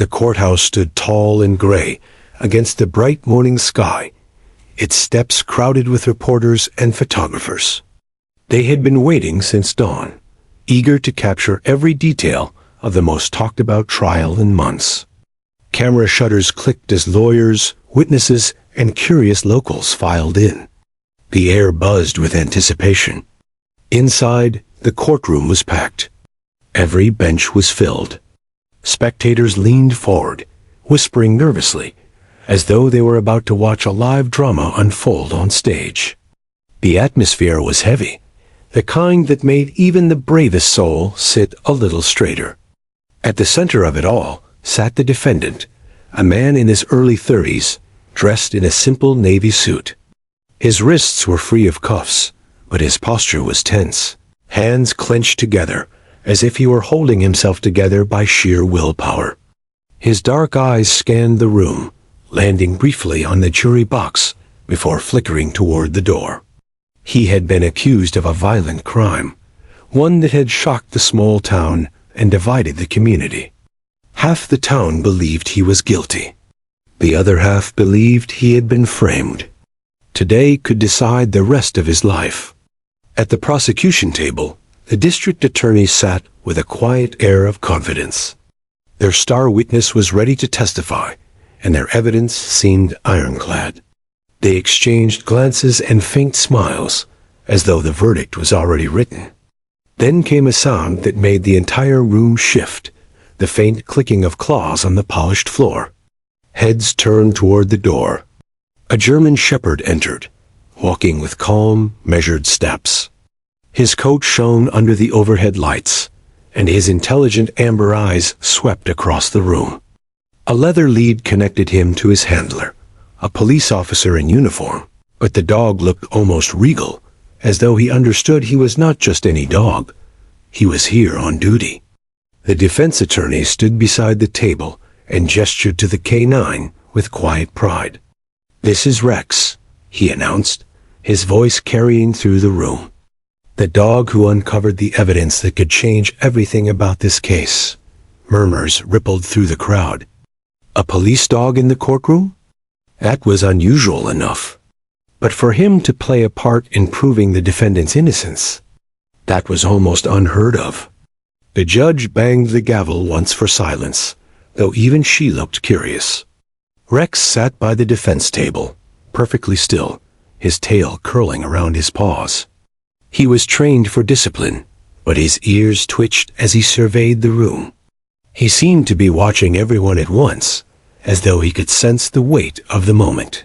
The courthouse stood tall and gray against the bright morning sky, its steps crowded with reporters and photographers. They had been waiting since dawn, eager to capture every detail of the most talked-about trial in months. Camera shutters clicked as lawyers, witnesses, and curious locals filed in. The air buzzed with anticipation. Inside, the courtroom was packed. Every bench was filled. Spectators leaned forward, whispering nervously, as though they were about to watch a live drama unfold on stage. The atmosphere was heavy, the kind that made even the bravest soul sit a little straighter. At the center of it all sat the defendant, a man in his early 30s, dressed in a simple navy suit. His wrists were free of cuffs, but his posture was tense, hands clenched together, as if he were holding himself together by sheer willpower. His dark eyes scanned the room, landing briefly on the jury box before flickering toward the door. He had been accused of a violent crime, one that had shocked the small town and divided the community. Half the town believed he was guilty. The other half believed he had been framed. Today could decide the rest of his life. At the prosecution table, the district attorney sat with a quiet air of confidence. Their star witness was ready to testify, and their evidence seemed ironclad. They exchanged glances and faint smiles, as though the verdict was already written. Then came a sound that made the entire room shift, the faint clicking of claws on the polished floor. Heads turned toward the door. A German shepherd entered, walking with calm, measured steps. His coat shone under the overhead lights, and his intelligent amber eyes swept across the room. A leather lead connected him to his handler, a police officer in uniform, but the dog looked almost regal, as though he understood he was not just any dog. He was here on duty. The defense attorney stood beside the table and gestured to the K9 with quiet pride. "This is Rex," he announced, his voice carrying through the room. The dog who uncovered the evidence that could change everything about this case. Murmurs rippled through the crowd. A police dog in the courtroom? That was unusual enough. But for him to play a part in proving the defendant's innocence, that was almost unheard of. The judge banged the gavel once for silence, though even she looked curious. Rex sat by the defense table, perfectly still, his tail curling around his paws. He was trained for discipline, but his ears twitched as he surveyed the room. He seemed to be watching everyone at once, as though he could sense the weight of the moment.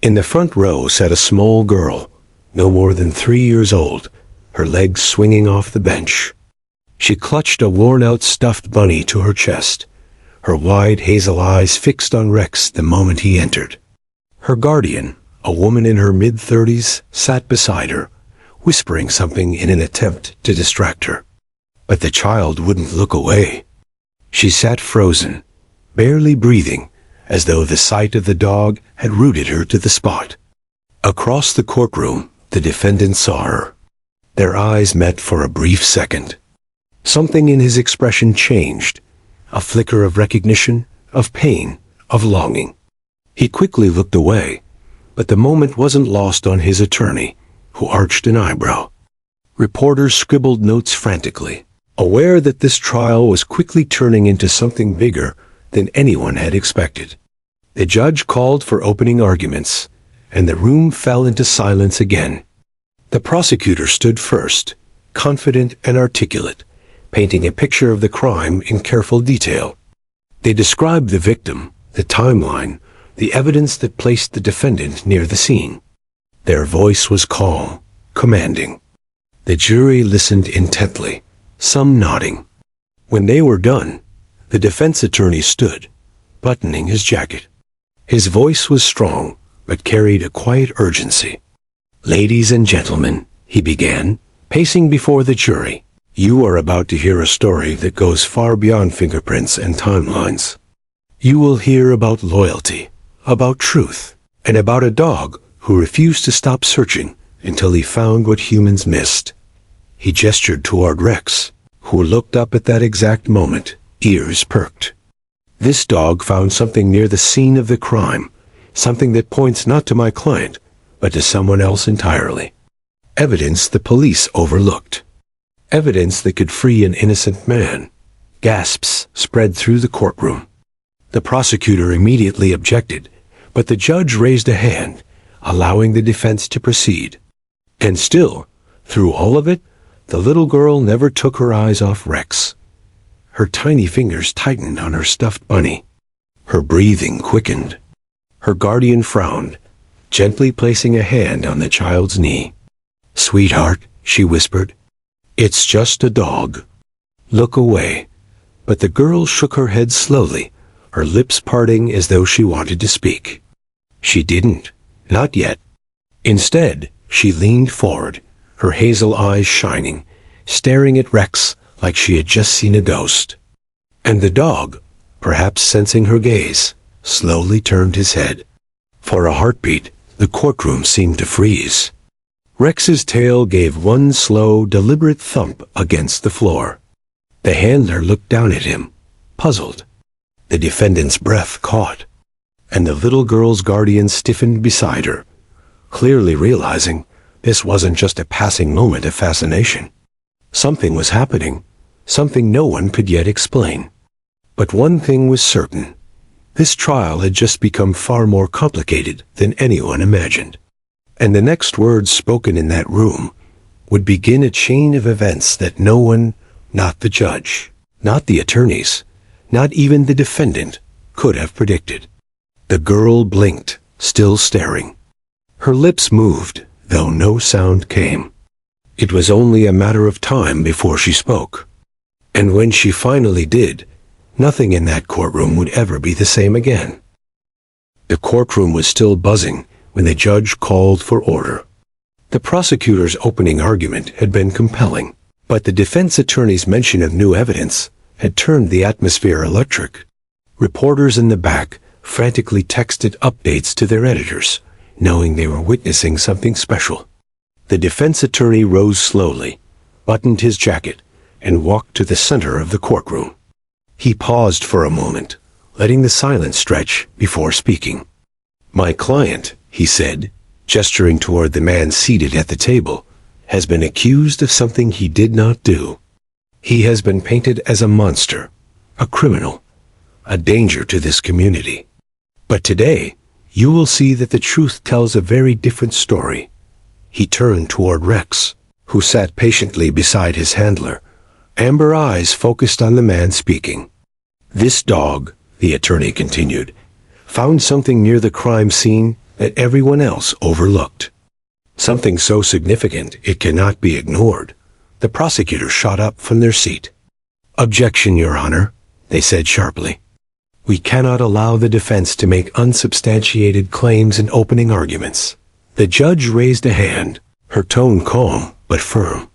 In the front row sat a small girl, no more than 3 years old, her legs swinging off the bench. She clutched a worn-out stuffed bunny to her chest, her wide hazel eyes fixed on Rex the moment he entered. Her guardian, a woman in her mid-30s, sat beside her, whispering something in an attempt to distract her. But the child wouldn't look away. She sat frozen, barely breathing, as though the sight of the dog had rooted her to the spot. Across the courtroom, the defendant saw her. Their eyes met for a brief second. Something in his expression changed, a flicker of recognition, of pain, of longing. He quickly looked away, but the moment wasn't lost on his attorney, who arched an eyebrow. Reporters scribbled notes frantically, aware that this trial was quickly turning into something bigger than anyone had expected. The judge called for opening arguments, and the room fell into silence again. The prosecutor stood first, confident and articulate, painting a picture of the crime in careful detail. They described the victim, the timeline, the evidence that placed the defendant near the scene. Their voice was calm, commanding. The jury listened intently, some nodding. When they were done, the defense attorney stood, buttoning his jacket. His voice was strong, but carried a quiet urgency. "Ladies and gentlemen," he began, pacing before the jury, "you are about to hear a story that goes far beyond fingerprints and timelines. You will hear about loyalty, about truth, and about a dog who refused to stop searching until he found what humans missed." He gestured toward Rex, who looked up at that exact moment, ears perked. This dog found something near the scene of the crime, something that points not to my client, but to someone else entirely. Evidence the police overlooked. Evidence that could free an innocent man. Gasps spread through the courtroom. The prosecutor immediately objected, but the judge raised a hand, allowing the defense to proceed. And still, through all of it, the little girl never took her eyes off Rex. Her tiny fingers tightened on her stuffed bunny. Her breathing quickened. Her guardian frowned, gently placing a hand on the child's knee. "Sweetheart," she whispered, "it's just a dog. Look away." But the girl shook her head slowly, her lips parting as though she wanted to speak. She didn't. Not yet. Instead, she leaned forward, her hazel eyes shining, staring at Rex like she had just seen a ghost. And the dog, perhaps sensing her gaze, slowly turned his head. For a heartbeat, the courtroom seemed to freeze. Rex's tail gave one slow, deliberate thump against the floor. The handler looked down at him, puzzled. The defendant's breath caught, and the little girl's guardian stiffened beside her, clearly realizing this wasn't just a passing moment of fascination. Something was happening, something no one could yet explain. But one thing was certain. This trial had just become far more complicated than anyone imagined. And the next words spoken in that room would begin a chain of events that no one, not the judge, not the attorneys, not even the defendant, could have predicted. The girl blinked, still staring. Her lips moved, though no sound came. It was only a matter of time before she spoke. And when she finally did, nothing in that courtroom would ever be the same again. The courtroom was still buzzing when the judge called for order. The prosecutor's opening argument had been compelling, but the defense attorney's mention of new evidence had turned the atmosphere electric. Reporters in the back frantically texted updates to their editors, knowing they were witnessing something special. The defense attorney rose slowly, buttoned his jacket, and walked to the center of the courtroom. He paused for a moment, letting the silence stretch before speaking. "My client," he said, gesturing toward the man seated at the table, "has been accused of something he did not do. He has been painted as a monster, a criminal, a danger to this community. But today, you will see that the truth tells a very different story." He turned toward Rex, who sat patiently beside his handler, amber eyes focused on the man speaking. "This dog," the attorney continued, "found something near the crime scene that everyone else overlooked. Something so significant it cannot be ignored." The prosecutor shot up from their seat. "Objection, Your Honor," they said sharply. "We cannot allow the defense to make unsubstantiated claims in opening arguments." The judge raised a hand, her tone calm but firm.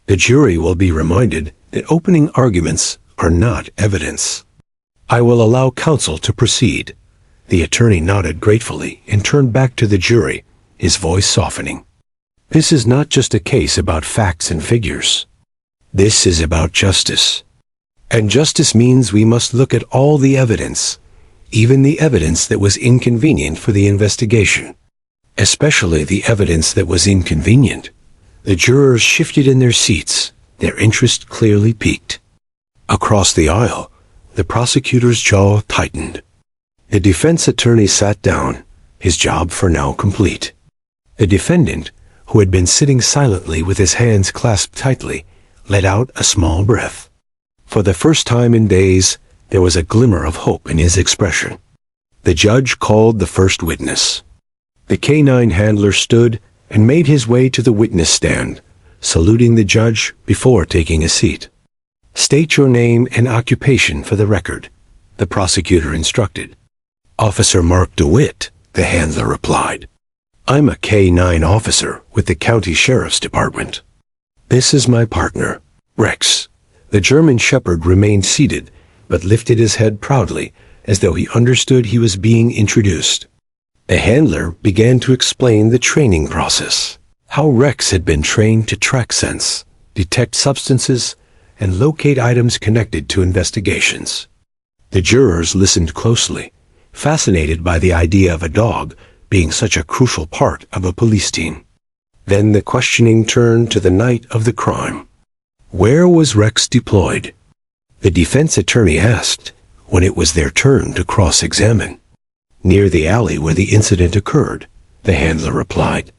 "The jury will be reminded that opening arguments are not evidence." "I will allow counsel to proceed." The attorney nodded gratefully and turned back to the jury, his voice softening. "This is not just a case about facts and figures. This is about justice. And justice means we must look at all the evidence, even the evidence that was inconvenient for the investigation. Especially the evidence that was inconvenient." The jurors shifted in their seats, their interest clearly piqued. Across the aisle, the prosecutor's jaw tightened. The defense attorney sat down, his job for now complete. The defendant, who had been sitting silently with his hands clasped tightly, let out a small breath. For the first time in days, there was a glimmer of hope in his expression. The judge called the first witness. The canine handler stood and made his way to the witness stand, saluting the judge before taking a seat. "State your name and occupation for the record," the prosecutor instructed. "Officer Mark DeWitt," the handler replied. "I'm a K-9 officer with the county sheriff's department. This is my partner, Rex." The German shepherd remained seated, but lifted his head proudly, as though he understood he was being introduced. The handler began to explain the training process, how Rex had been trained to track scents, detect substances, and locate items connected to investigations. The jurors listened closely, fascinated by the idea of a dog being such a crucial part of a police team. Then the questioning turned to the night of the crime. Where was Rex deployed? The defense attorney asked when it was their turn to cross-examine. Near the alley where the incident occurred, the handler replied.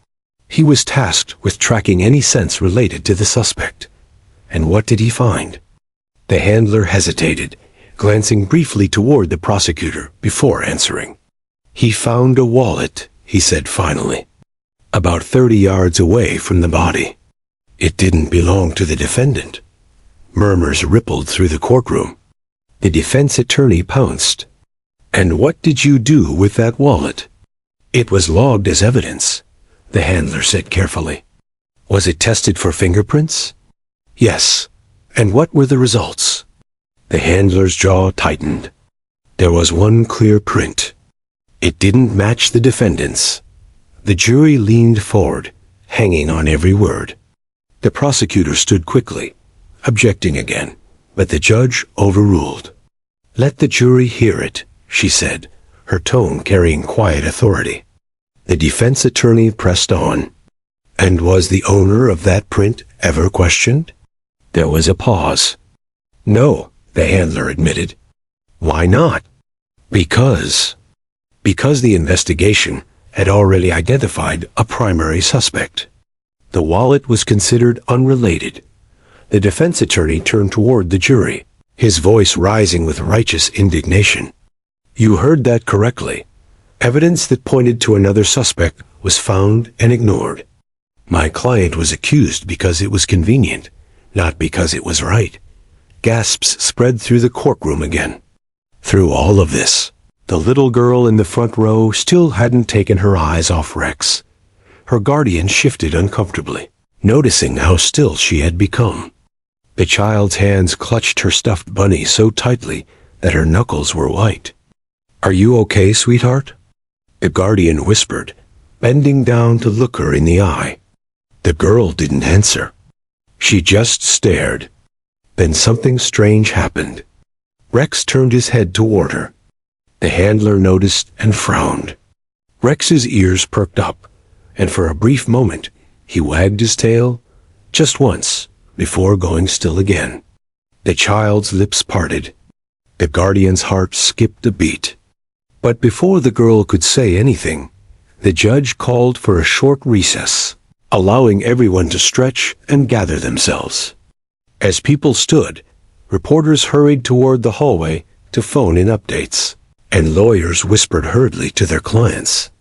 He was tasked with tracking any scents related to the suspect. And what did he find? The handler hesitated, glancing briefly toward the prosecutor before answering. He found a wallet, he said finally, about 30 yards away from the body. It didn't belong to the defendant. Murmurs rippled through the courtroom. The defense attorney pounced. And what did you do with that wallet? It was logged as evidence, the handler said carefully. Was it tested for fingerprints? Yes. And what were the results? The handler's jaw tightened. There was one clear print. It didn't match the defendant's. The jury leaned forward, hanging on every word. The prosecutor stood quickly, objecting again, but the judge overruled. Let the jury hear it, she said, her tone carrying quiet authority. The defense attorney pressed on. And was the owner of that print ever questioned? There was a pause. No, the handler admitted. Why not? Because the investigation had already identified a primary suspect. The wallet was considered unrelated. The defense attorney turned toward the jury, his voice rising with righteous indignation. You heard that correctly. Evidence that pointed to another suspect was found and ignored. My client was accused because it was convenient, not because it was right. Gasps spread through the courtroom again. Through all of this, the little girl in the front row still hadn't taken her eyes off Rex. Her guardian shifted uncomfortably, noticing how still she had become. The child's hands clutched her stuffed bunny so tightly that her knuckles were white. Are you okay, sweetheart? The guardian whispered, bending down to look her in the eye. The girl didn't answer. She just stared. Then something strange happened. Rex turned his head toward her. The handler noticed and frowned. Rex's ears perked up, and for a brief moment, he wagged his tail, just once, before going still again. The child's lips parted. The guardian's heart skipped a beat. But before the girl could say anything, the judge called for a short recess, allowing everyone to stretch and gather themselves. As people stood, reporters hurried toward the hallway to phone in updates, and lawyers whispered hurriedly to their clients.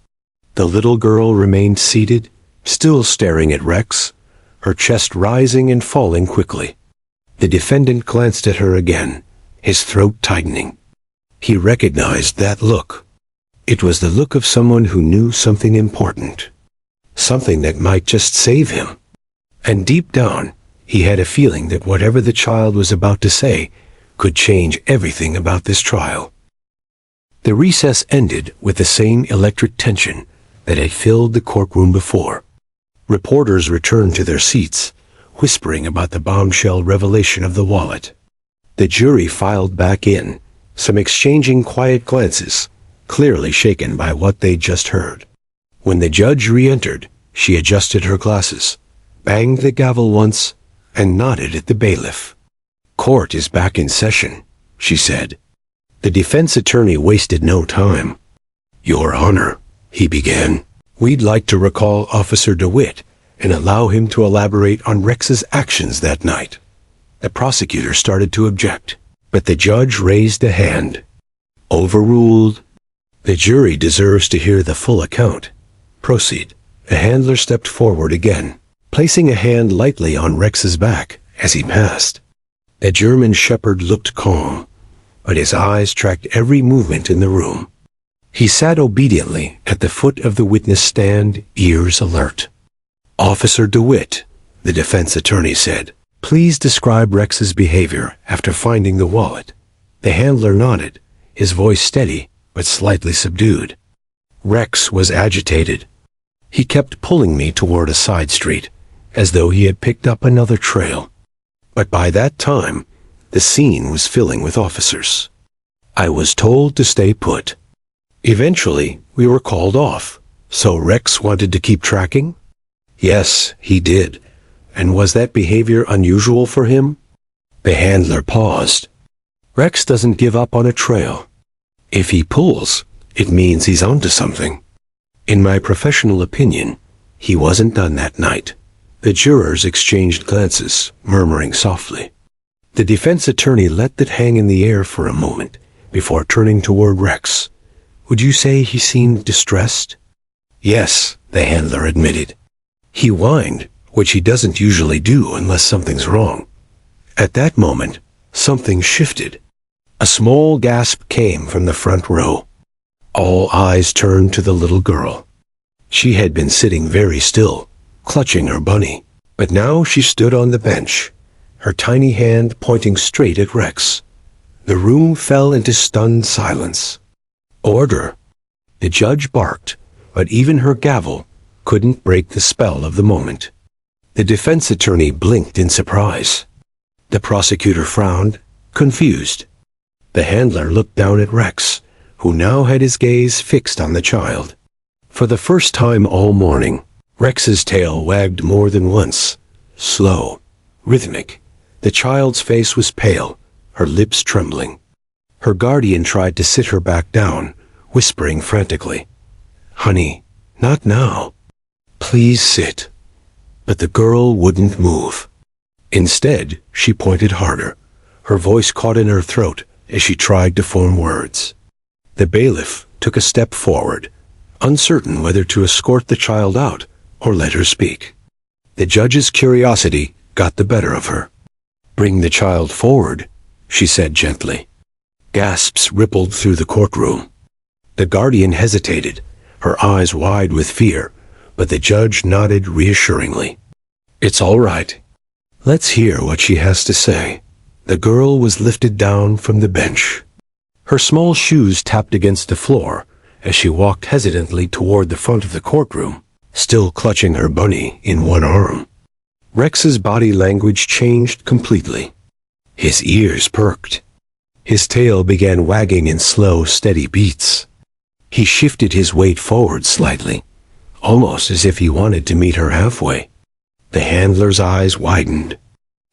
The little girl remained seated, still staring at Rex, her chest rising and falling quickly. The defendant glanced at her again, his throat tightening. He recognized that look. It was the look of someone who knew something important, something that might just save him. And deep down, he had a feeling that whatever the child was about to say could change everything about this trial. The recess ended with the same electric tension that had filled the courtroom before. Reporters returned to their seats, whispering about the bombshell revelation of the wallet. The jury filed back in, some exchanging quiet glances, clearly shaken by what they'd just heard. When the judge re-entered, she adjusted her glasses, banged the gavel once, and nodded at the bailiff. Court is back in session, she said. The defense attorney wasted no time. Your Honor, he began, we'd like to recall Officer DeWitt and allow him to elaborate on Rex's actions that night. The prosecutor started to object, but the judge raised a hand. Overruled. The jury deserves to hear the full account. Proceed. The handler stepped forward again, placing a hand lightly on Rex's back as he passed. The German shepherd looked calm, but his eyes tracked every movement in the room. He sat obediently at the foot of the witness stand, ears alert. Officer DeWitt, the defense attorney said, please describe Rex's behavior after finding the wallet. The handler nodded, his voice steady but slightly subdued. Rex was agitated. He kept pulling me toward a side street, as though he had picked up another trail. But by that time, the scene was filling with officers. I was told to stay put. Eventually, we were called off. So Rex wanted to keep tracking? Yes, he did. And was that behavior unusual for him? The handler paused. Rex doesn't give up on a trail. If he pulls, it means he's onto something. In my professional opinion, he wasn't done that night. The jurors exchanged glances, murmuring softly. The defense attorney let that hang in the air for a moment before turning toward Rex. Would you say he seemed distressed? Yes, the handler admitted. He whined, which he doesn't usually do unless something's wrong. At that moment, something shifted. A small gasp came from the front row. All eyes turned to the little girl. She had been sitting very still, clutching her bunny, but now she stood on the bench, her tiny hand pointing straight at Rex. The room fell into stunned silence. Order! The judge barked, but even her gavel couldn't break the spell of the moment. The defense attorney blinked in surprise. The prosecutor frowned, confused. The handler looked down at Rex, who now had his gaze fixed on the child. For the first time all morning, Rex's tail wagged more than once, slow, rhythmic. The child's face was pale, her lips trembling. Her guardian tried to sit her back down, whispering frantically, "Honey, not now. Please sit." But the girl wouldn't move. Instead, she pointed harder. Her voice caught in her throat as she tried to form words. The bailiff took a step forward, uncertain whether to escort the child out or let her speak. The judge's curiosity got the better of her. "Bring the child forward," she said gently. Gasps rippled through the courtroom. The guardian hesitated, her eyes wide with fear, but the judge nodded reassuringly. "It's all right. Let's hear what she has to say." The girl was lifted down from the bench. Her small shoes tapped against the floor as she walked hesitantly toward the front of the courtroom, still clutching her bunny in one arm. Rex's body language changed completely. His ears perked. His tail began wagging in slow, steady beats. He shifted his weight forward slightly, almost as if he wanted to meet her halfway. The handler's eyes widened.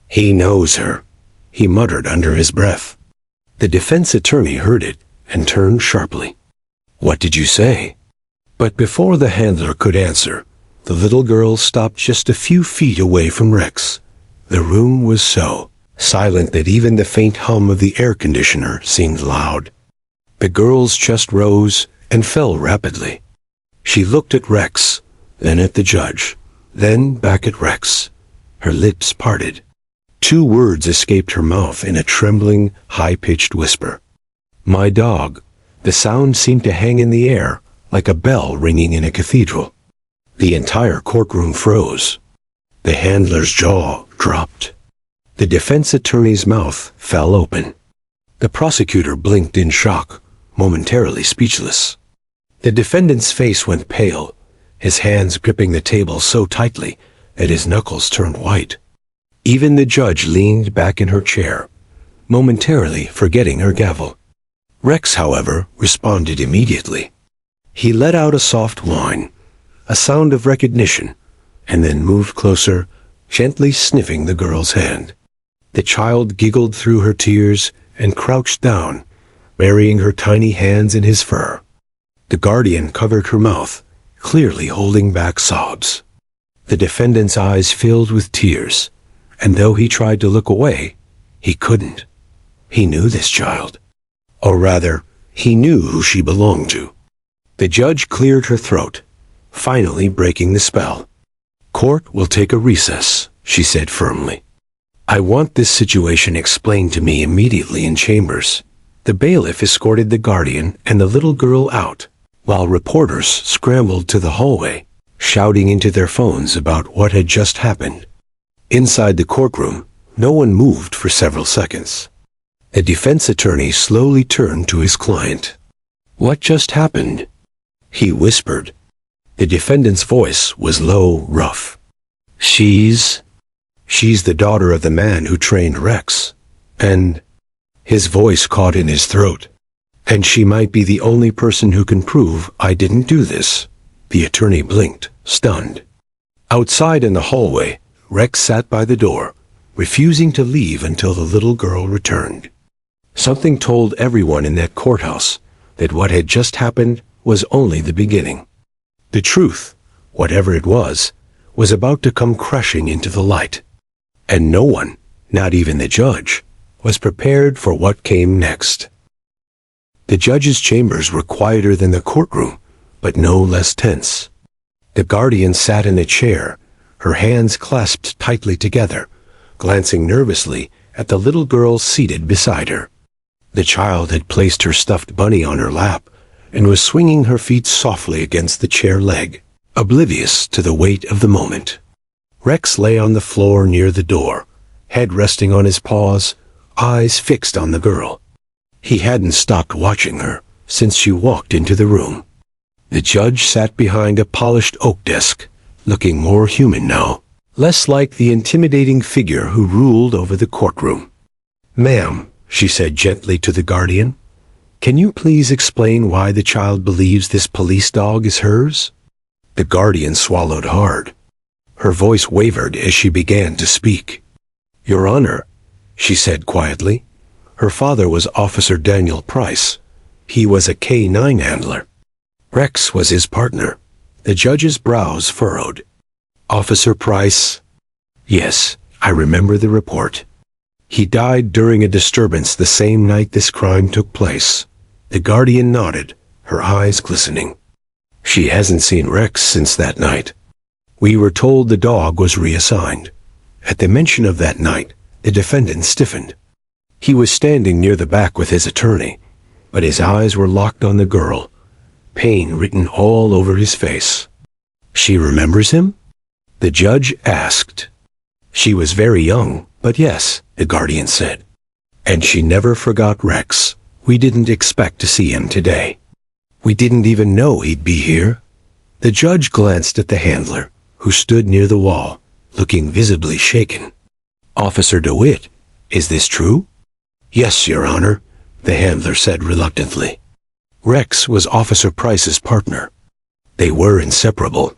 "He knows her," he muttered under his breath. The defense attorney heard it and turned sharply. "What did you say?" But before the handler could answer, the little girl stopped just a few feet away from Rex. The room was so silent that even the faint hum of the air conditioner seemed loud. The girl's chest rose and fell rapidly. She looked at Rex, then at the judge, then back at Rex. Her lips parted. 2 words escaped her mouth in a trembling, high-pitched whisper. "My dog." The sound seemed to hang in the air, like a bell ringing in a cathedral. The entire courtroom froze. The handler's jaw dropped. The defense attorney's mouth fell open. The prosecutor blinked in shock, momentarily speechless. The defendant's face went pale, his hands gripping the table so tightly that his knuckles turned white. Even the judge leaned back in her chair, momentarily forgetting her gavel. Rex, however, responded immediately. He let out a soft whine, a sound of recognition, and then moved closer, gently sniffing the girl's hand. The child giggled through her tears and crouched down, burying her tiny hands in his fur. The guardian covered her mouth, clearly holding back sobs. The defendant's eyes filled with tears, and though he tried to look away, he couldn't. He knew this child. Or rather, he knew who she belonged to. The judge cleared her throat, finally breaking the spell. "Court will take a recess," she said firmly. "I want this situation explained to me immediately in chambers." The bailiff escorted the guardian and the little girl out, while reporters scrambled to the hallway, shouting into their phones about what had just happened. Inside the courtroom, no one moved for several seconds. The defense attorney slowly turned to his client. "What just happened?" he whispered. The defendant's voice was low, rough. She's the daughter of the man who trained Rex. And his voice caught in his throat. And she might be the only person who can prove I didn't do this. The attorney blinked, stunned. Outside in the hallway, Rex sat by the door, refusing to leave until the little girl returned. Something told everyone in that courthouse that what had just happened was only the beginning. The truth, whatever it was about to come crashing into the light. And no one, not even the judge, was prepared for what came next. The judge's chambers were quieter than the courtroom, but no less tense. The guardian sat in a chair, her hands clasped tightly together, glancing nervously at the little girl seated beside her. The child had placed her stuffed bunny on her lap and was swinging her feet softly against the chair leg, oblivious to the weight of the moment. Rex lay on the floor near the door, head resting on his paws, eyes fixed on the girl. He hadn't stopped watching her since she walked into the room. The judge sat behind a polished oak desk, looking more human now, less like the intimidating figure who ruled over the courtroom. "Ma'am," she said gently to the guardian, "can you please explain why the child believes this police dog is hers?" The guardian swallowed hard. Her voice wavered as she began to speak. "Your Honor," she said quietly, "her father was Officer Daniel Price. He was a K-9 handler. Rex was his partner." The judge's brows furrowed. "Officer Price?" "Yes, I remember the report. He died during a disturbance the same night this crime took place." The guardian nodded, her eyes glistening. "She hasn't seen Rex since that night. We were told the dog was reassigned." At the mention of that night, the defendant stiffened. He was standing near the back with his attorney, but his eyes were locked on the girl, pain written all over his face. "She remembers him?" the judge asked. "She was very young, but yes," the guardian said. "And she never forgot Rex. We didn't expect to see him today. We didn't even know he'd be here." The judge glanced at the handler, who stood near the wall, looking visibly shaken. "Officer DeWitt, is this true?" "Yes, Your Honor," the handler said reluctantly. Rex was Officer Price's partner. They were inseparable.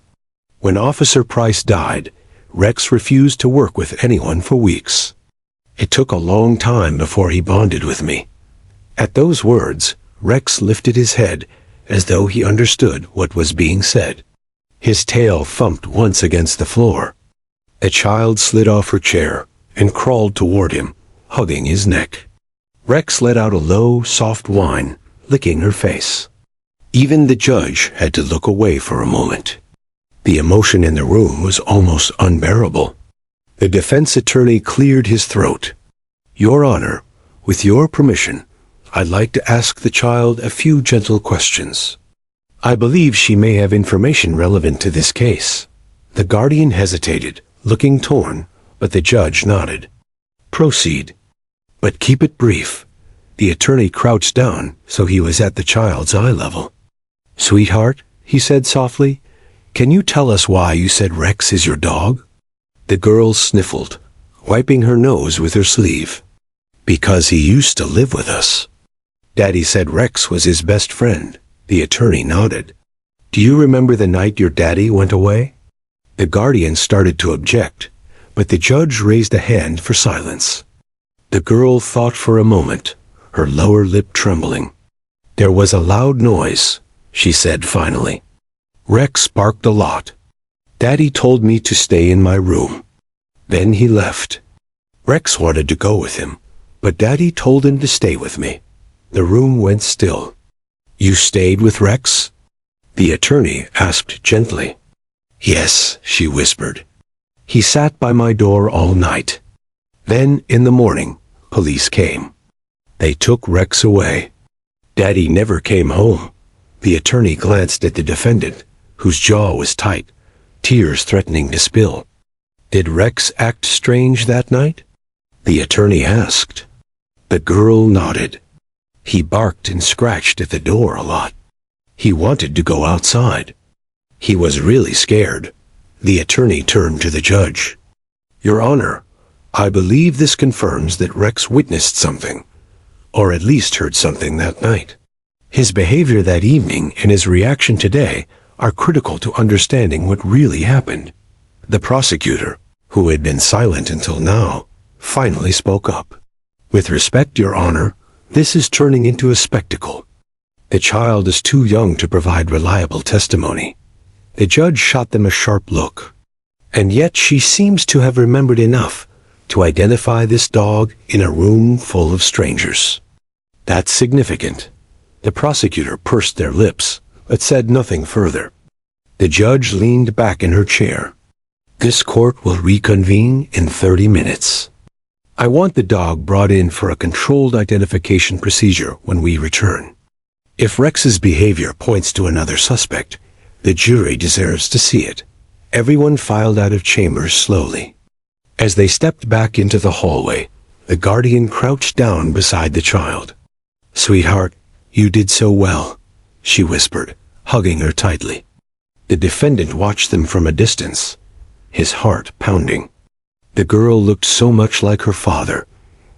When Officer Price died, Rex refused to work with anyone for weeks. It took a long time before he bonded with me. At those words, Rex lifted his head as though he understood what was being said. His tail thumped once against the floor. A child slid off her chair and crawled toward him, hugging his neck. Rex let out a low, soft whine, licking her face. Even the judge had to look away for a moment. The emotion in the room was almost unbearable. The defense attorney cleared his throat. "Your Honor, with your permission, I'd like to ask the child a few gentle questions. I believe she may have information relevant to this case." The guardian hesitated, looking torn, but the judge nodded. "Proceed. But keep it brief." The attorney crouched down so he was at the child's eye level. "Sweetheart," he said softly, "can you tell us why you said Rex is your dog?" The girl sniffled, wiping her nose with her sleeve. "Because he used to live with us." Daddy said Rex was his best friend. The attorney nodded. "Do you remember the night your daddy went away?" The guardian started to object, but the judge raised a hand for silence. The girl thought for a moment, her lower lip trembling. "There was a loud noise," she said finally. "Rex barked a lot. Daddy told me to stay in my room. Then he left. Rex wanted to go with him, but Daddy told him to stay with me." The room went still. "You stayed with Rex?" the attorney asked gently. "Yes," she whispered. "He sat by my door all night. Then, in the morning, police came. They took Rex away. Daddy never came home." The attorney glanced at the defendant, whose jaw was tight, tears threatening to spill. "Did Rex act strange that night?" the attorney asked. The girl nodded. "He barked and scratched at the door a lot. He wanted to go outside. He was really scared." The attorney turned to the judge. "Your Honor, I believe this confirms that Rex witnessed something, or at least heard something that night." His behavior that evening and his reaction today are critical to understanding what really happened. The prosecutor, who had been silent until now, finally spoke up. "With respect, Your Honor, this is turning into a spectacle. The child is too young to provide reliable testimony." The judge shot them a sharp look. "And yet she seems to have remembered enough to identify this dog in a room full of strangers." "That's significant." The prosecutor pursed their lips, but said nothing further. The judge leaned back in her chair. "This court will reconvene in 30 minutes. I want the dog brought in for a controlled identification procedure when we return. If Rex's behavior points to another suspect, the jury deserves to see it." Everyone filed out of chambers slowly. As they stepped back into the hallway, the guardian crouched down beside the child. "Sweetheart, you did so well," she whispered, hugging her tightly. The defendant watched them from a distance, his heart pounding. The girl looked so much like her father,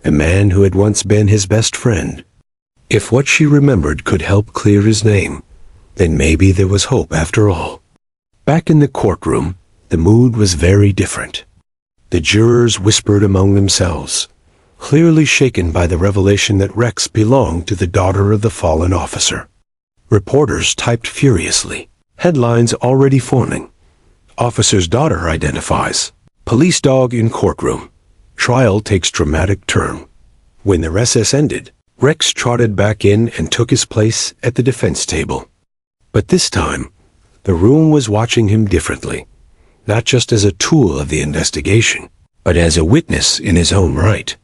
a man who had once been his best friend. If what she remembered could help clear his name, then maybe there was hope after all. Back in the courtroom, the mood was very different. The jurors whispered among themselves, clearly shaken by the revelation that Rex belonged to the daughter of the fallen officer. Reporters typed furiously, headlines already forming. "Officer's daughter identifies. Police dog in courtroom. Trial takes dramatic turn." When the recess ended, Rex trotted back in and took his place at the defense table. But this time, the room was watching him differently, not just as a tool of the investigation, but as a witness in his own right.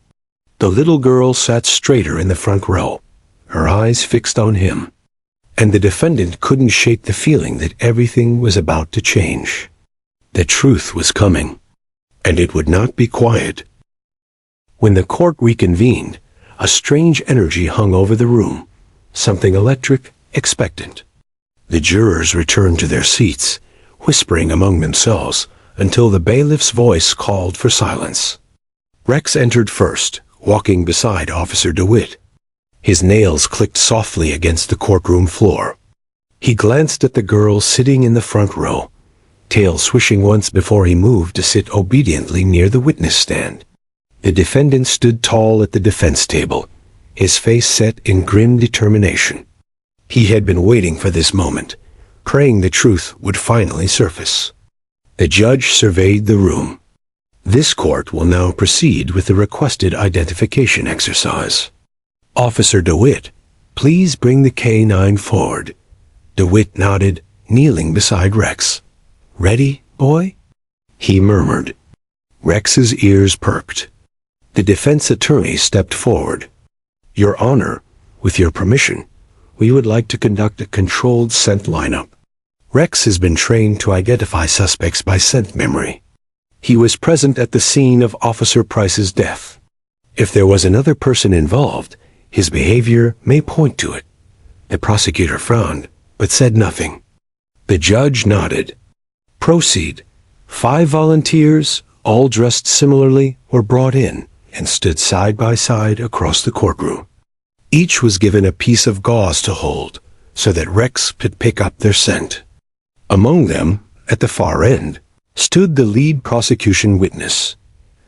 The little girl sat straighter in the front row, her eyes fixed on him, and the defendant couldn't shake the feeling that everything was about to change. The truth was coming, and it would not be quiet. When the court reconvened, a strange energy hung over the room, something electric, expectant. The jurors returned to their seats, whispering among themselves until the bailiff's voice called for silence. Rex entered first, walking beside Officer DeWitt. His nails clicked softly against the courtroom floor. He glanced at the girl sitting in the front row, tail swishing once before he moved to sit obediently near the witness stand. The defendant stood tall at the defense table, his face set in grim determination. He had been waiting for this moment, praying the truth would finally surface. The judge surveyed the room. "This court will now proceed with the requested identification exercise. Officer DeWitt, please bring the K9 forward." DeWitt nodded, kneeling beside Rex. "Ready, boy?" he murmured. Rex's ears perked. The defense attorney stepped forward. "Your Honor, with your permission, we would like to conduct a controlled scent lineup. Rex has been trained to identify suspects by scent memory. He was present at the scene of Officer Price's death. If there was another person involved, his behavior may point to it." The prosecutor frowned, but said nothing. The judge nodded. "Proceed." 5 volunteers, all dressed similarly, were brought in and stood side by side across the courtroom. Each was given a piece of gauze to hold, so that Rex could pick up their scent. Among them, at the far end, stood the lead prosecution witness,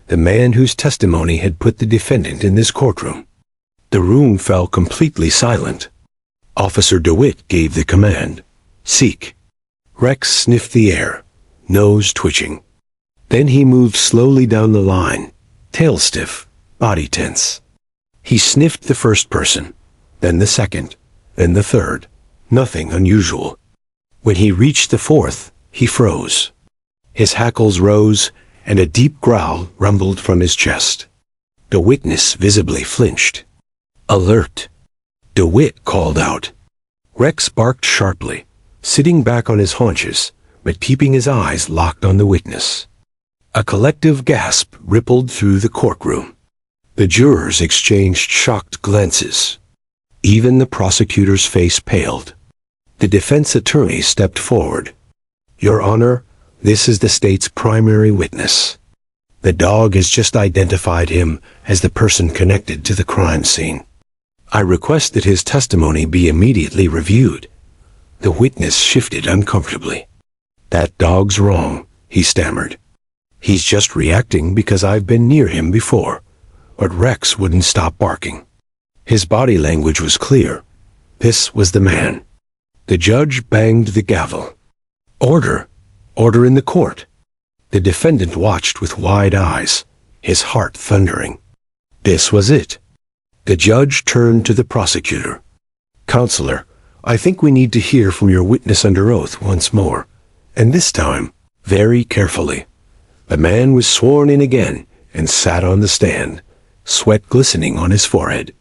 the man whose testimony had put the defendant in this courtroom. The room fell completely silent. Officer DeWitt gave the command, "Seek." Rex sniffed the air, nose twitching. Then he moved slowly down the line, tail stiff, body tense. He sniffed the first person, then the second, then the third. Nothing unusual. When he reached the fourth, he froze. His hackles rose, and a deep growl rumbled from his chest. The witness visibly flinched. "Alert!" DeWitt called out. Rex barked sharply, sitting back on his haunches, but keeping his eyes locked on the witness. A collective gasp rippled through the courtroom. The jurors exchanged shocked glances. Even the prosecutor's face paled. The defense attorney stepped forward. "Your Honor, this is the state's primary witness. The dog has just identified him as the person connected to the crime scene." I request that his testimony be immediately reviewed. The witness shifted uncomfortably. That dog's wrong, he stammered. He's just reacting because I've been near him before. But Rex wouldn't stop barking. His body language was clear. This was the man. The judge banged the gavel. Order! Order in the court! The defendant watched with wide eyes, his heart thundering. This was it. The judge turned to the prosecutor. Counselor, I think we need to hear from your witness under oath once more, and this time, very carefully. The man was sworn in again and sat on the stand, sweat glistening on his forehead.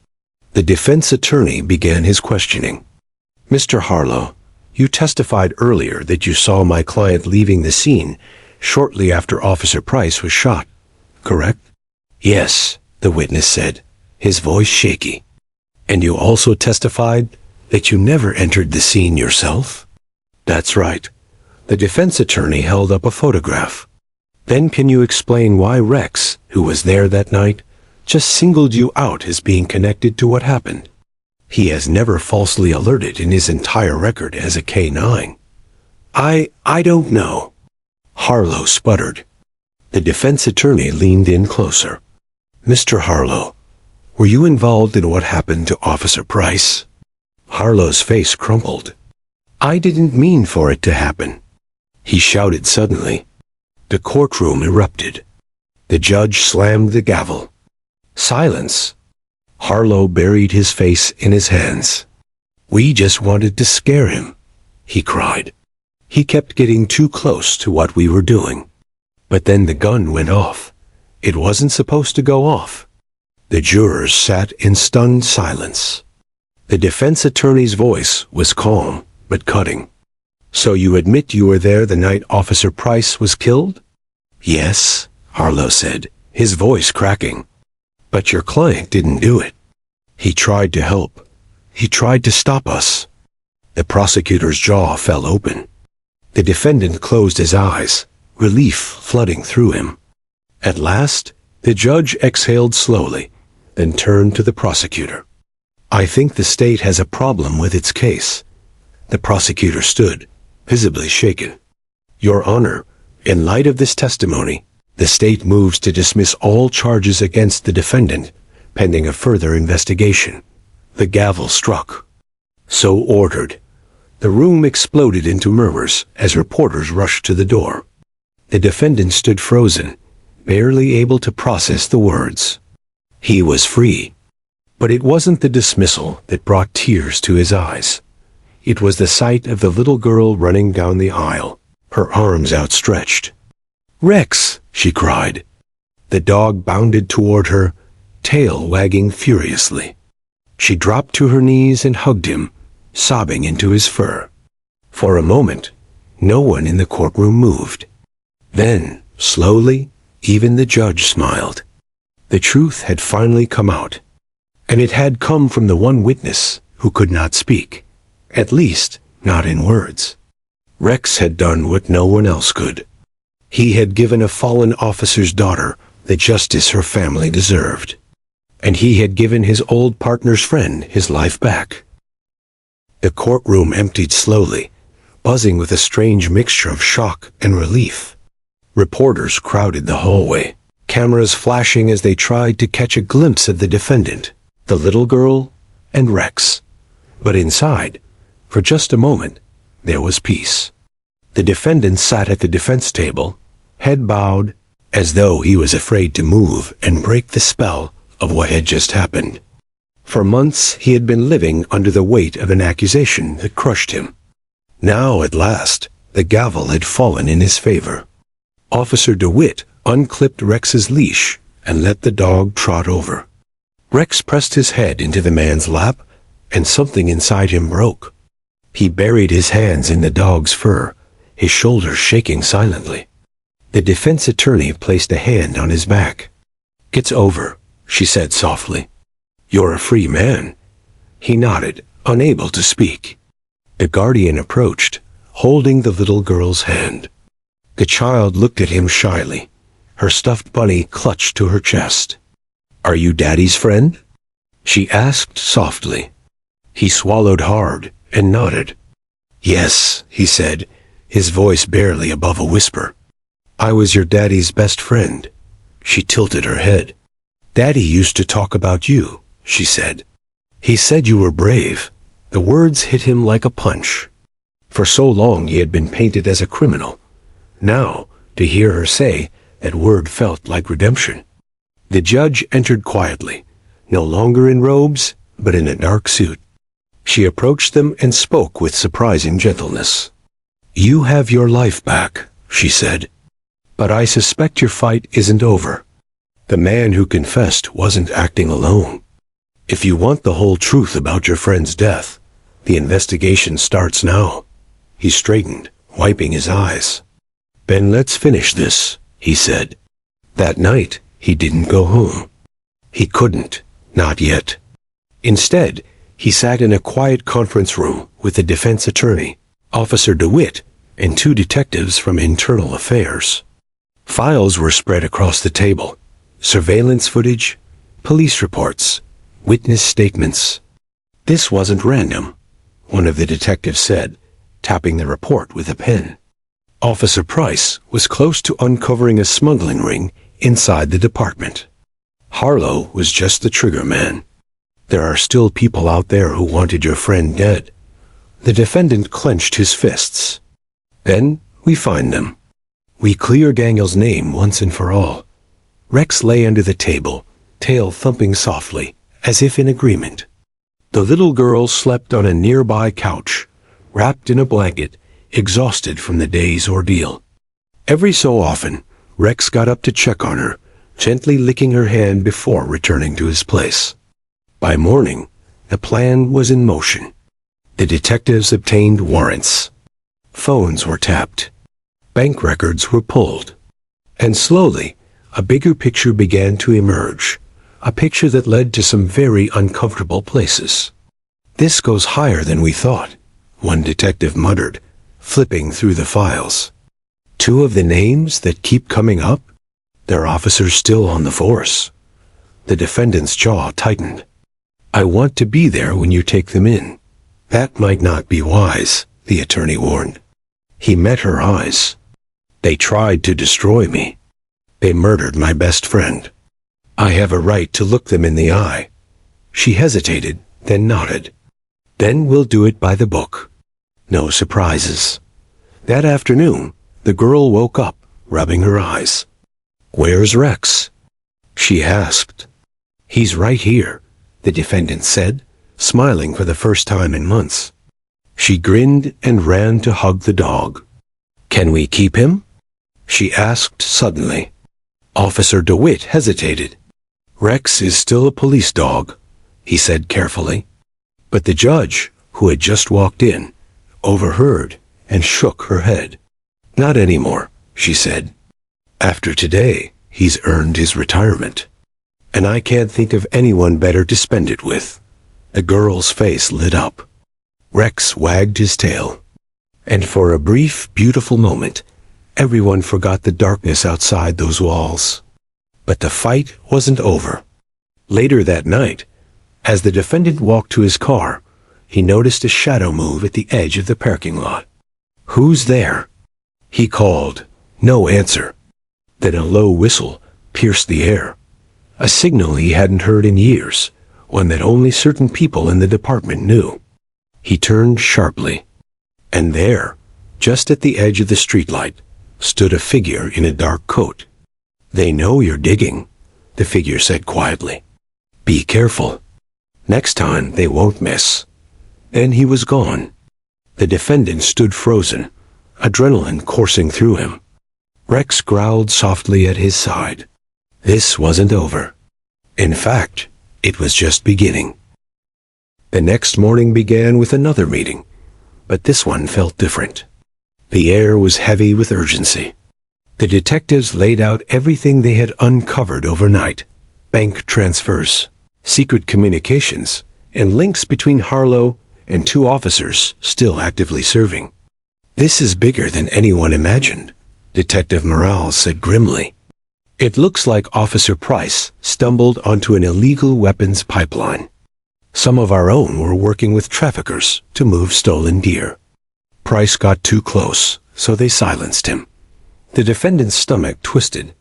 The defense attorney began his questioning. Mr. Harlow, you testified earlier that you saw my client leaving the scene shortly after Officer Price was shot, correct? Yes, the witness said, his voice shaky. And you also testified that you never entered the scene yourself? That's right. The defense attorney held up a photograph. Then can you explain why Rex, who was there that night, just singled you out as being connected to what happened? He has never falsely alerted in his entire record as a K-9. I don't know. Harlow sputtered. The defense attorney leaned in closer. Mr. Harlow, were you involved in what happened to Officer Price? Harlow's face crumpled. I didn't mean for it to happen. He shouted suddenly. The courtroom erupted. The judge slammed the gavel. Silence. Harlow buried his face in his hands. We just wanted to scare him, he cried. He kept getting too close to what we were doing. But then the gun went off. It wasn't supposed to go off. The jurors sat in stunned silence. The defense attorney's voice was calm but cutting. So you admit you were there the night Officer Price was killed? Yes, Harlow said, his voice cracking. But your client didn't do it. He tried to help. He tried to stop us. The prosecutor's jaw fell open. The defendant closed his eyes, relief flooding through him. At last, the judge exhaled slowly, then turned to the prosecutor. I think the state has a problem with its case. The prosecutor stood, visibly shaken. Your Honor, in light of this testimony, the state moves to dismiss all charges against the defendant, pending a further investigation. The gavel struck. So ordered. The room exploded into murmurs as reporters rushed to the door. The defendant stood frozen, barely able to process the words. He was free. But it wasn't the dismissal that brought tears to his eyes. It was the sight of the little girl running down the aisle, her arms outstretched. Rex, she cried. The dog bounded toward her, tail wagging furiously. She dropped to her knees and hugged him, sobbing into his fur. For a moment, no one in the courtroom moved. Then, slowly, even the judge smiled. The truth had finally come out. And it had come from the one witness who could not speak, at least not in words. Rex had done what no one else could. He had given a fallen officer's daughter the justice her family deserved. And he had given his old partner's friend his life back. The courtroom emptied slowly, buzzing with a strange mixture of shock and relief. Reporters crowded the hallway, cameras flashing as they tried to catch a glimpse of the defendant, the little girl, and Rex. But inside, for just a moment, there was peace. The defendant sat at the defense table, head bowed, as though he was afraid to move and break the spell of what had just happened. For months he had been living under the weight of an accusation that crushed him. Now, at last, the gavel had fallen in his favor. Officer DeWitt unclipped Rex's leash and let the dog trot over. Rex pressed his head into the man's lap, and something inside him broke. He buried his hands in the dog's fur, his shoulders shaking silently. The defense attorney placed a hand on his back. "It's over," she said softly. "You're a free man." He nodded, unable to speak. The guardian approached, holding the little girl's hand. The child looked at him shyly, her stuffed bunny clutched to her chest. "Are you Daddy's friend?" she asked softly. He swallowed hard and nodded. Yes, he said, his voice barely above a whisper. I was your daddy's best friend. She tilted her head. Daddy used to talk about you, she said. He said you were brave. The words hit him like a punch. For so long he had been painted as a criminal. Now, to hear her say that word felt like redemption. The judge entered quietly, no longer in robes, but in a dark suit. She approached them and spoke with surprising gentleness. You have your life back, she said. But I suspect your fight isn't over. The man who confessed wasn't acting alone. If you want the whole truth about your friend's death, the investigation starts now. He straightened, wiping his eyes. Ben, let's finish this, he said. That night, he didn't go home. He couldn't, not yet. Instead, he sat in a quiet conference room with the defense attorney, Officer DeWitt, and 2 detectives from Internal Affairs. Files were spread across the table. Surveillance footage, police reports, witness statements. This wasn't random, one of the detectives said, tapping the report with a pen. Officer Price was close to uncovering a smuggling ring inside the department. Harlow was just the trigger man. There are still people out there who wanted your friend dead. The defendant clenched his fists. Then we find them. We clear Daniel's name once and for all. Rex lay under the table, tail thumping softly, as if in agreement. The little girl slept on a nearby couch, wrapped in a blanket, exhausted from the day's ordeal. Every so often, Rex got up to check on her, gently licking her hand before returning to his place. By morning, the plan was in motion. The detectives obtained warrants. Phones were tapped. Bank records were pulled. And slowly, a bigger picture began to emerge, a picture that led to some very uncomfortable places. This goes higher than we thought, one detective muttered, flipping through the files. 2 of the names that keep coming up? They're officers still on the force. The defendant's jaw tightened. I want to be there when you take them in. That might not be wise, the attorney warned. He met her eyes. They tried to destroy me. They murdered my best friend. I have a right to look them in the eye. She hesitated, then nodded. Then we'll do it by the book. No surprises. That afternoon, the girl woke up, rubbing her eyes. Where's Rex? She asked. He's right here, the defendant said, smiling for the first time in months. She grinned and ran to hug the dog. Can we keep him? She asked suddenly. Officer DeWitt hesitated. Rex is still a police dog, he said carefully. But the judge, who had just walked in, overheard and shook her head. Not anymore, she said. After today, he's earned his retirement. And I can't think of anyone better to spend it with. The girl's face lit up. Rex wagged his tail. And for a brief, beautiful moment, everyone forgot the darkness outside those walls. But the fight wasn't over. Later that night, as the defendant walked to his car, he noticed a shadow move at the edge of the parking lot. Who's there? He called. No answer. Then a low whistle pierced the air. A signal he hadn't heard in years, one that only certain people in the department knew. He turned sharply. And there, just at the edge of the streetlight, stood a figure in a dark coat. They know you're digging, the figure said quietly. Be careful. Next time they won't miss. Then he was gone. The defendant stood frozen, adrenaline coursing through him. Rex growled softly at his side. This wasn't over. In fact, it was just beginning. The next morning began with another meeting, but this one felt different. The air was heavy with urgency. The detectives laid out everything they had uncovered overnight. Bank transfers, secret communications, and links between Harlow and 2 officers still actively serving. This is bigger than anyone imagined, Detective Morales said grimly. It looks like Officer Price stumbled onto an illegal weapons pipeline. Some of our own were working with traffickers to move stolen deer. Price got too close, so they silenced him. The defendant's stomach twisted.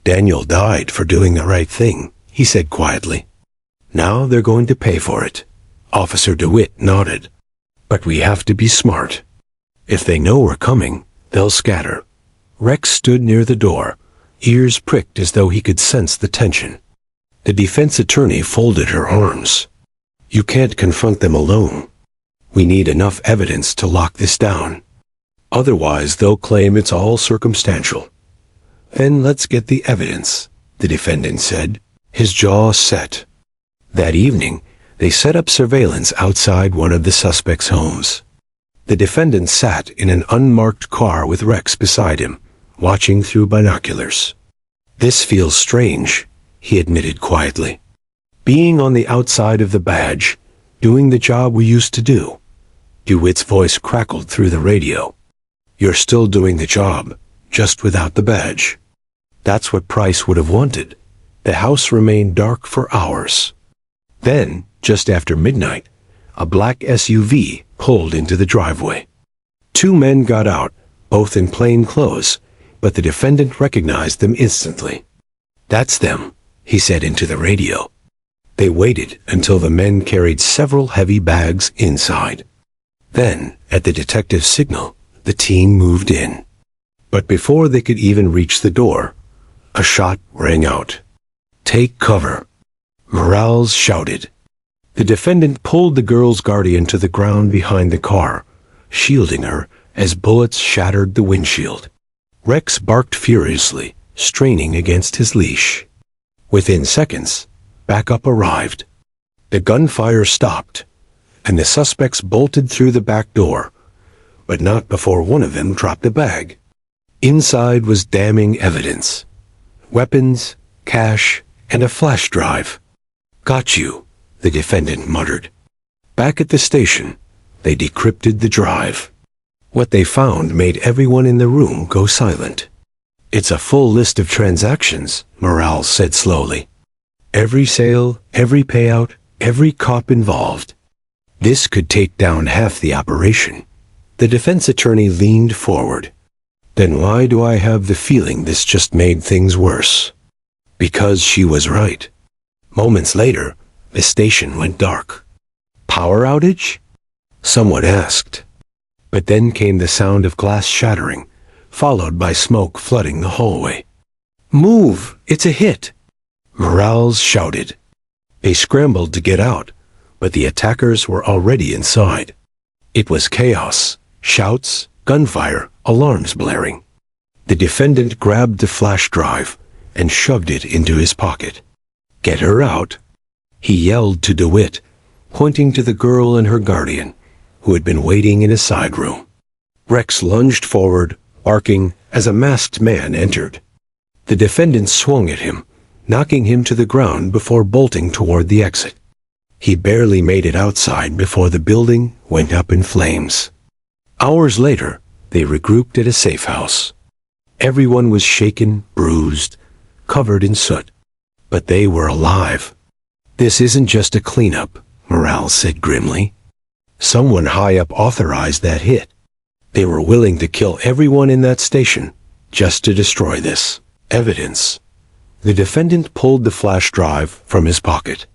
Daniel died for doing the right thing, he said quietly. Now they're going to pay for it. Officer DeWitt nodded. But we have to be smart. If they know we're coming, they'll scatter. Rex stood near the door, ears pricked as though he could sense the tension. The defense attorney folded her arms. You can't confront them alone. We need enough evidence to lock this down. Otherwise, they'll claim it's all circumstantial. Then let's get the evidence, the defendant said, his jaw set. That evening, they set up surveillance outside one of the suspects' homes. The defendant sat in an unmarked car with Rex beside him, watching through binoculars. This feels strange, he admitted quietly. Being on the outside of the badge, doing the job we used to do. DeWitt's voice crackled through the radio. You're still doing the job, just without the badge. That's what Price would have wanted. The house remained dark for hours. Then, just after midnight, a black SUV pulled into the driveway. Two men got out, both in plain clothes, but the defendant recognized them instantly. That's them, he said into the radio. They waited until the men carried several heavy bags inside. Then, at the detective's signal, the team moved in. But before they could even reach the door, a shot rang out. Take cover, Morales shouted. The defendant pulled the girl's guardian to the ground behind the car, shielding her as bullets shattered the windshield. Rex barked furiously, straining against his leash. Within seconds, backup arrived. The gunfire stopped, and the suspects bolted through the back door, but not before one of them dropped a bag. Inside was damning evidence. Weapons, cash, and a flash drive. Got you, the defendant muttered. Back at the station, they decrypted the drive. What they found made everyone in the room go silent. It's a full list of transactions, Morales said slowly. Every sale, every payout, every cop involved. This could take down half the operation. The defense attorney leaned forward. Then why do I have the feeling this just made things worse? Because she was right. Moments later, the station went dark. Power outage? Someone asked. But then came the sound of glass shattering, followed by smoke flooding the hallway. Move! It's a hit! Morales shouted. They scrambled to get out, but the attackers were already inside. It was chaos, shouts, gunfire, alarms blaring. The defendant grabbed the flash drive and shoved it into his pocket. Get her out, he yelled to DeWitt, pointing to the girl and her guardian, who had been waiting in a side room. Rex lunged forward, barking, as a masked man entered. The defendant swung at him, knocking him to the ground before bolting toward the exit. He barely made it outside before the building went up in flames. Hours later, they regrouped at a safe house. Everyone was shaken, bruised, covered in soot. But they were alive. This isn't just a cleanup, Morales said grimly. Someone high up authorized that hit. They were willing to kill everyone in that station just to destroy this evidence. The defendant pulled the flash drive from his pocket.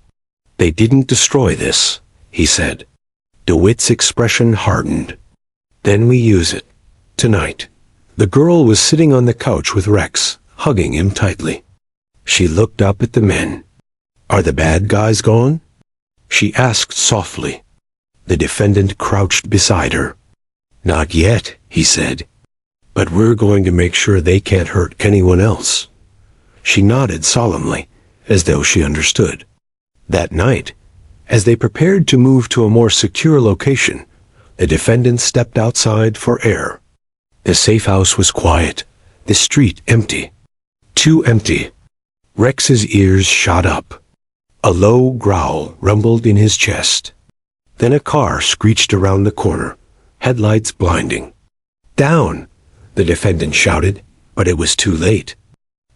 They didn't destroy this, he said. DeWitt's expression hardened. Then we use it. Tonight. The girl was sitting on the couch with Rex, hugging him tightly. She looked up at the men. Are the bad guys gone? She asked softly. The defendant crouched beside her. Not yet, he said. But we're going to make sure they can't hurt anyone else. She nodded solemnly, as though she understood. That night, as they prepared to move to a more secure location, the defendant stepped outside for air. The safe house was quiet, the street empty. Too empty. Rex's ears shot up. A low growl rumbled in his chest. Then a car screeched around the corner, headlights blinding. Down, the defendant shouted, but it was too late.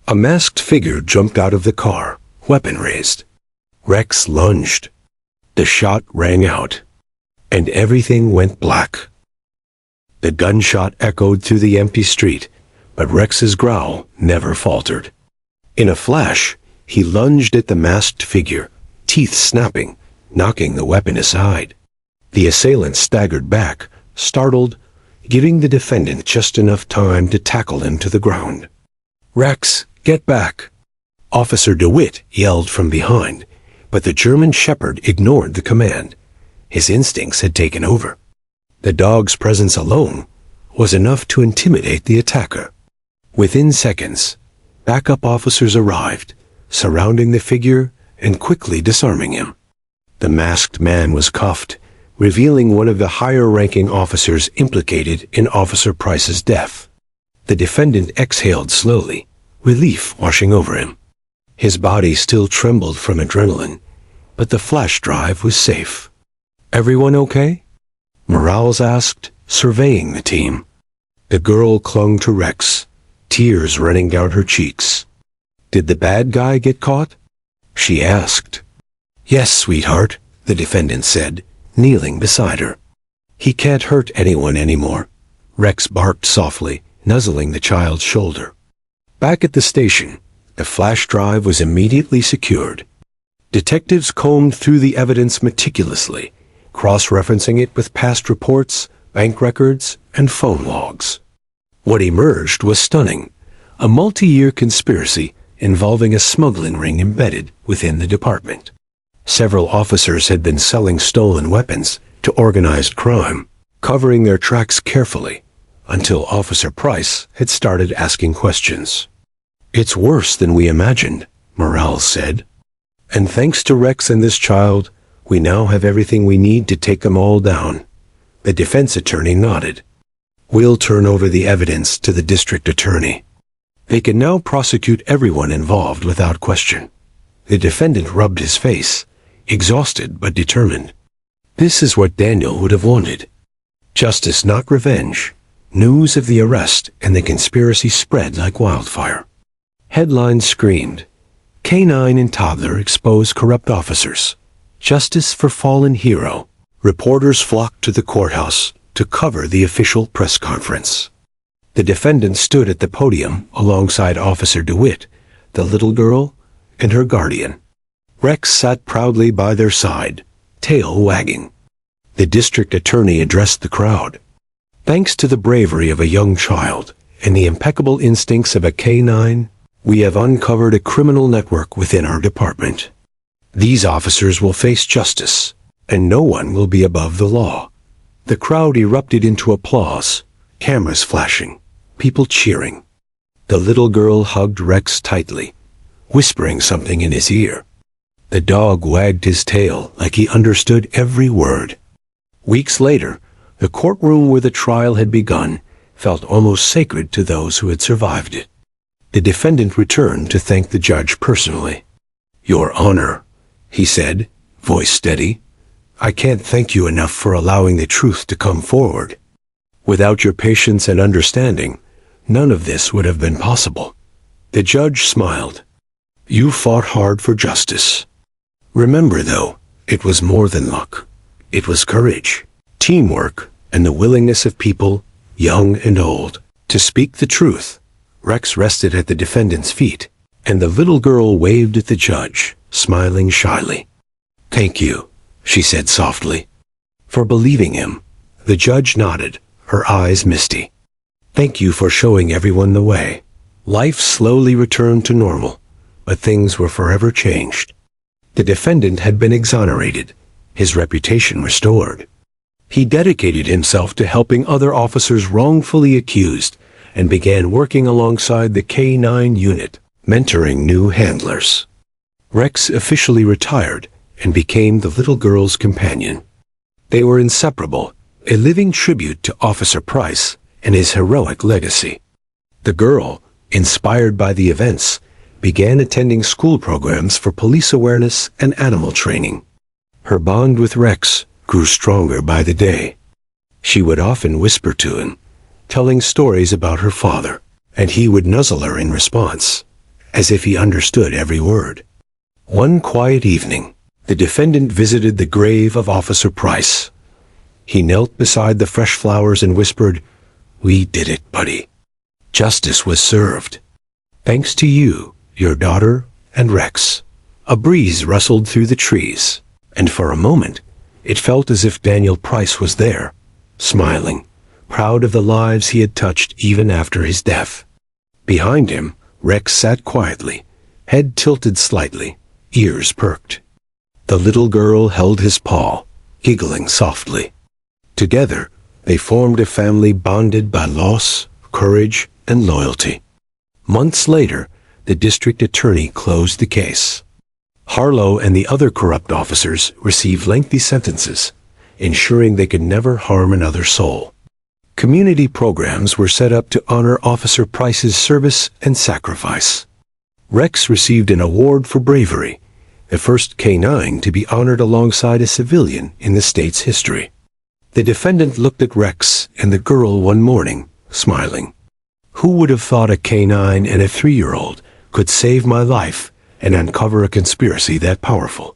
A masked figure jumped out of the car, weapon raised. Rex lunged. The shot rang out, and everything went black. The gunshot echoed through the empty street, but Rex's growl never faltered. In a flash, he lunged at the masked figure, teeth snapping, knocking the weapon aside. The assailant staggered back, startled, giving the defendant just enough time to tackle him to the ground. "Rex, get back!" Officer DeWitt yelled from behind, but the German shepherd ignored the command. His instincts had taken over. The dog's presence alone was enough to intimidate the attacker. Within seconds, backup officers arrived, surrounding the figure and quickly disarming him. The masked man was cuffed, revealing one of the higher-ranking officers implicated in Officer Price's death. The defendant exhaled slowly, relief washing over him. His body still trembled from adrenaline, but the flash drive was safe. "Everyone okay?" Morales asked, surveying the team. The girl clung to Rex, tears running down her cheeks. "Did the bad guy get caught?" she asked. "Yes, sweetheart," the defendant said, kneeling beside her. "He can't hurt anyone anymore," Rex barked softly, nuzzling the child's shoulder. Back at the station, the flash drive was immediately secured. Detectives combed through the evidence meticulously, cross-referencing it with past reports, bank records, and phone logs. What emerged was stunning: a multi-year conspiracy involving a smuggling ring embedded within the department. Several officers had been selling stolen weapons to organized crime, covering their tracks carefully, until Officer Price had started asking questions. "It's worse than we imagined," Morales said. "And thanks to Rex and this child, we now have everything we need to take them all down." The defense attorney nodded. "We'll turn over the evidence to the district attorney. They can now prosecute everyone involved without question." The defendant rubbed his face, exhausted but determined. This is what Daniel would have wanted. Justice, not revenge. News of the arrest and the conspiracy spread like wildfire. Headlines screamed, "Canine and toddler expose corrupt officers. Justice for fallen hero." Reporters flocked to the courthouse to cover the official press conference. The defendant stood at the podium alongside Officer DeWitt, the little girl, and her guardian. Rex sat proudly by their side, tail wagging. The district attorney addressed the crowd. "Thanks to the bravery of a young child and the impeccable instincts of a canine, we have uncovered a criminal network within our department. These officers will face justice, and no one will be above the law." The crowd erupted into applause, cameras flashing, people cheering. The little girl hugged Rex tightly, whispering something in his ear. The dog wagged his tail like he understood every word. Weeks later, the courtroom where the trial had begun felt almost sacred to those who had survived it. The defendant returned to thank the judge personally. "Your Honor," he said, voice steady, "I can't thank you enough for allowing the truth to come forward. Without your patience and understanding, none of this would have been possible." The judge smiled. "You fought hard for justice. Remember, though, it was more than luck. It was courage, teamwork, and the willingness of people, young and old, to speak the truth." Rex rested at the defendant's feet, and the little girl waved at the judge, smiling shyly. "Thank you," she said softly. For believing him, the judge nodded, her eyes misty. "Thank you for showing everyone the way." Life slowly returned to normal, but things were forever changed. The defendant had been exonerated, his reputation restored. He dedicated himself to helping other officers wrongfully accused and began working alongside the K-9 unit, mentoring new handlers. Rex officially retired and became the little girl's companion. They were inseparable, a living tribute to Officer Price and his heroic legacy. The girl, inspired by the events, began attending school programs for police awareness and animal training. Her bond with Rex grew stronger by the day. She would often whisper to him, telling stories about her father, and he would nuzzle her in response, as if he understood every word. One quiet evening, The defendant visited the grave of Officer Price. He knelt beside the fresh flowers and whispered, "We did it, buddy. Justice was served. Thanks to you, your daughter, and Rex." A breeze rustled through the trees, and for a moment, it felt as if Daniel Price was there, smiling, proud of the lives he had touched even after his death. Behind him, Rex sat quietly, head tilted slightly, ears perked. The little girl held his paw, giggling softly. Together, they formed a family bonded by loss, courage, and loyalty. Months later, the district attorney closed the case. Harlow and the other corrupt officers received lengthy sentences, ensuring they could never harm another soul. Community programs were set up to honor Officer Price's service and sacrifice. Rex received an award for bravery, the first K-9 to be honored alongside a civilian in the state's history. The defendant looked at Rex and the girl one morning, smiling. "Who would have thought a K-9 and a 3-year-old could save my life and uncover a conspiracy that powerful?"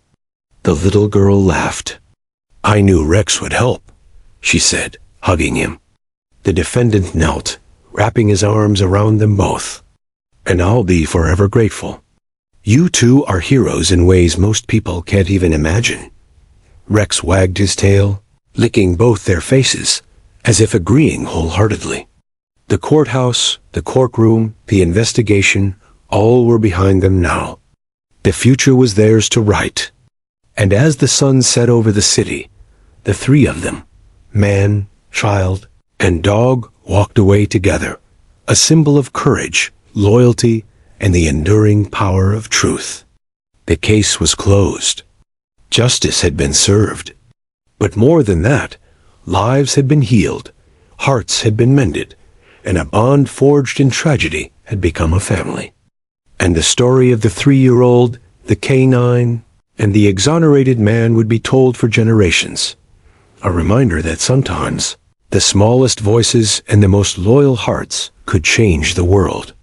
The little girl laughed. "I knew Rex would help," she said, hugging him. The defendant knelt, wrapping his arms around them both. "And I'll be forever grateful. You two are heroes in ways most people can't even imagine." Rex wagged his tail, licking both their faces, as if agreeing wholeheartedly. The courthouse, the courtroom, the investigation, all were behind them now. The future was theirs to write. And as the sun set over the city, the three of them, man, child, and dog, walked away together, a symbol of courage, loyalty, and the enduring power of truth. The case was closed. Justice had been served. But more than that, lives had been healed, hearts had been mended, and a bond forged in tragedy had become a family. And the story of the 3-year-old, the K-9, and the exonerated man would be told for generations. A reminder that sometimes the smallest voices and the most loyal hearts could change the world.